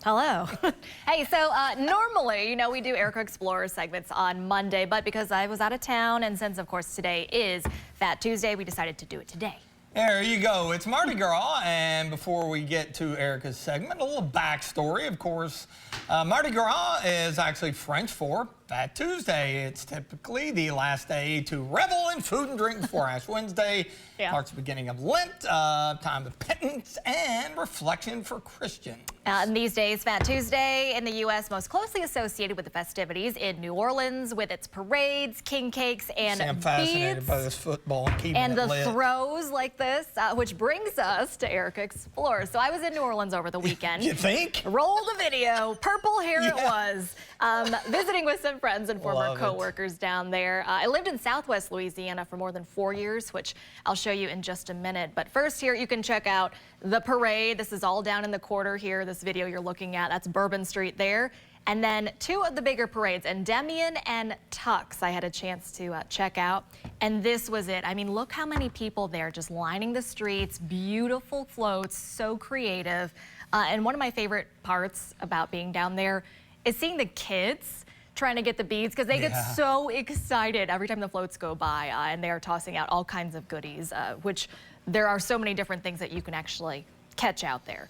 Hello. Hey, so normally, we do Erica Explorers segments on Monday, but because I was out of town and since, of course, today is Fat Tuesday, we decided to do it today. There you go. It's Mardi Gras, and before we get to Erica's segment, a little backstory. Of course, Mardi Gras is actually French for Fat Tuesday. It's typically the last day to revel in food and drink before Ash Wednesday. Yeah. Marks the beginning of Lent, time of penance and reflection for Christians. And these days, Fat Tuesday in the U.S. most closely associated with the festivities in New Orleans with its parades, king cakes, and I'm fascinated beads, by this football and keeping and it the lit. throws like this, which brings us to Erica Explorers. So I was in New Orleans over the weekend. You think? Roll the video. Purple hair it was. Visiting with some friends and former Love it. co-workers down there. I lived in Southwest Louisiana for more than 4 years, which I'll show you in just a minute. But first here, you can check out the parade. This is all down in the quarter here. This video you're looking at, that's Bourbon Street there. And then two of the bigger parades, Endymion and Tux, I had a chance to check out. And this was it. I mean, look how many people there just lining the streets, beautiful floats, so creative. And one of my favorite parts about being down there is seeing the kids trying to get the beads because they get so excited every time the floats go by and they are tossing out all kinds of goodies, which there are so many different things that you can actually catch out there.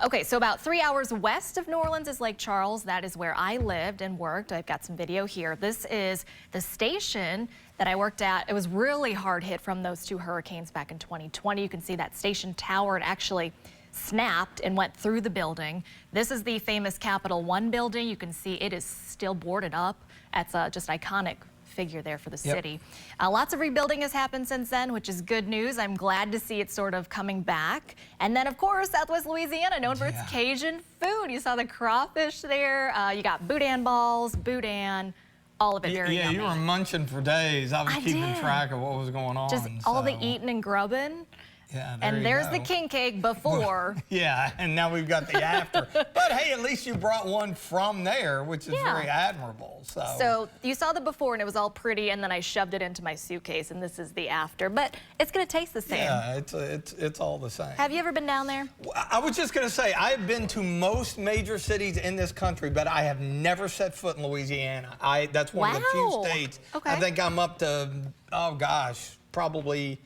Okay, so about 3 hours west of New Orleans is Lake Charles. That is where I lived and worked. I've got some video here. This is the station that I worked at. It was really hard hit from those two hurricanes back in 2020. You can see that station tower. It actually snapped and went through the building. This is the famous Capital One building. You can see it is still boarded up. That's just iconic figure there for the city. Lots of rebuilding has happened since then, which is good news. I'm glad to see it sort of coming back. And then, of course, Southwest Louisiana, known for its Cajun food. You saw the crawfish there. You got boudin balls, boudin, all of it very yummy. You were munching for days. I was keeping track of what was going on. Just all the eating and grubbing. Yeah, and there's the king cake before. Yeah, and now we've got the after. But hey, at least you brought one from there, which is very admirable. So you saw the before and it was all pretty, and then I shoved it into my suitcase, and this is the after. But it's gonna taste the same. Yeah, it's all the same. Have you ever been down there? I was just gonna say, I've been to most major cities in this country, but I have never set foot in Louisiana. That's one of the few states. I think I'm up to, oh gosh, probably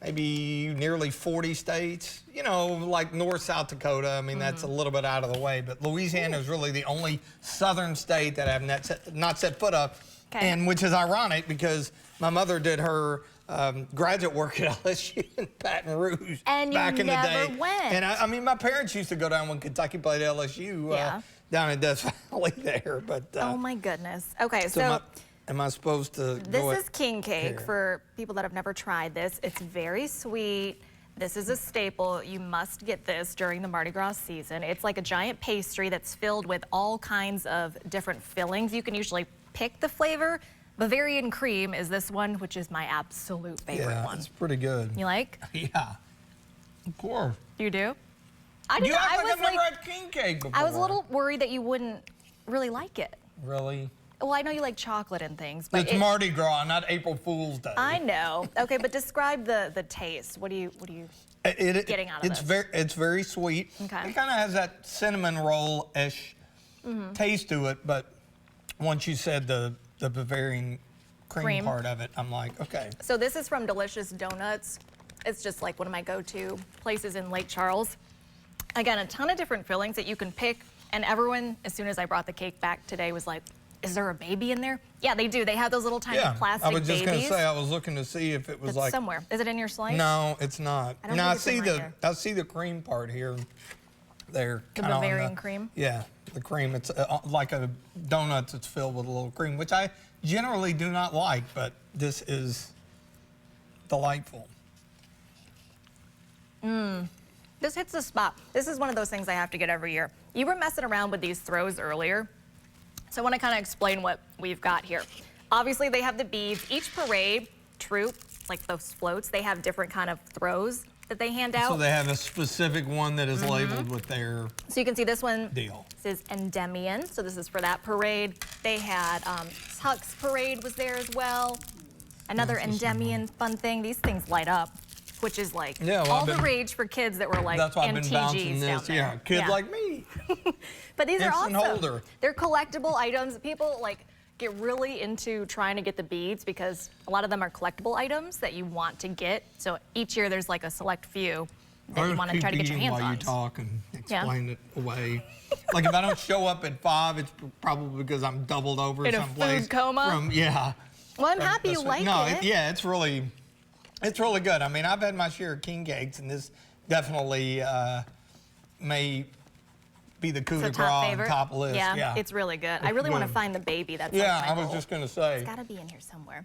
maybe nearly 40 states, like North South Dakota. I mean, that's a little bit out of the way, but Louisiana is really the only southern state that I have not set foot up, and which is ironic because my mother did her graduate work at LSU in Baton Rouge back in the day. Went. And I mean, my parents used to go down when Kentucky played LSU down in Death Valley there. But oh my goodness. Okay, so am I supposed to This is king cake for people that have never tried this. It's very sweet. This is a staple. You must get this during the Mardi Gras season. It's like a giant pastry that's filled with all kinds of different fillings. You can usually pick the flavor. Bavarian cream is this one, which is my absolute favorite one. It's pretty good. You like? Yeah, of course. You do? You act like I've never had king cake before. I was a little worried that you wouldn't really like it. Really? Well, I know you like chocolate and things, but it's Mardi Gras, not April Fool's Day. I know. Okay, but describe the taste. What are you getting out of this? It's very sweet. Okay. It kind of has that cinnamon roll-ish taste to it, but once you said the Bavarian cream part of it, I'm like, okay. So this is from Delicious Donuts. It's just like one of my go-to places in Lake Charles. Again, a ton of different fillings that you can pick, and everyone, as soon as I brought the cake back today, was like, is there a baby in there? Yeah, they do. They have those little tiny plastic babies. I was just going to say, I was looking to see if it was like somewhere. Is it in your slice? No, it's not. I don't think it's I see the cream part here. There. The Bavarian cream? Yeah, the cream. It's like a donut that's filled with a little cream, which I generally do not like, but this is delightful. This hits the spot. This is one of those things I have to get every year. You were messing around with these throws earlier. So I want to kind of explain what we've got here. Obviously, they have the beads. Each parade, troop, like those floats, they have different kind of throws that they hand out. So they have a specific one that is labeled with their So you can see this one. Deal. This is Endymion. So this is for that parade. They had Tux parade was there as well. Another Endymion fun thing. These things light up, which is like all the rage for kids that were like that's why I've been bouncing MTGs this. down there. Yeah, kids like me. But these are Instant awesome. holder. They're collectible items. People like get really into trying to get the beads because a lot of them are collectible items that you want to get. So each year there's like a select few that you want to try to get your hands while on. you talk and explain it away. Like if I don't show up at 5, it's probably because I'm doubled over In a someplace. food coma? Yeah. Well, I'm happy you like it. Yeah, it's really good. I mean, I've had my share of king cakes, and this definitely may be the coup de It's a top grace favorite. top list. Yeah, it's really good. I really want to good. find the baby. That's Yeah, like I my was goal. just going to say. It's got to be in here somewhere.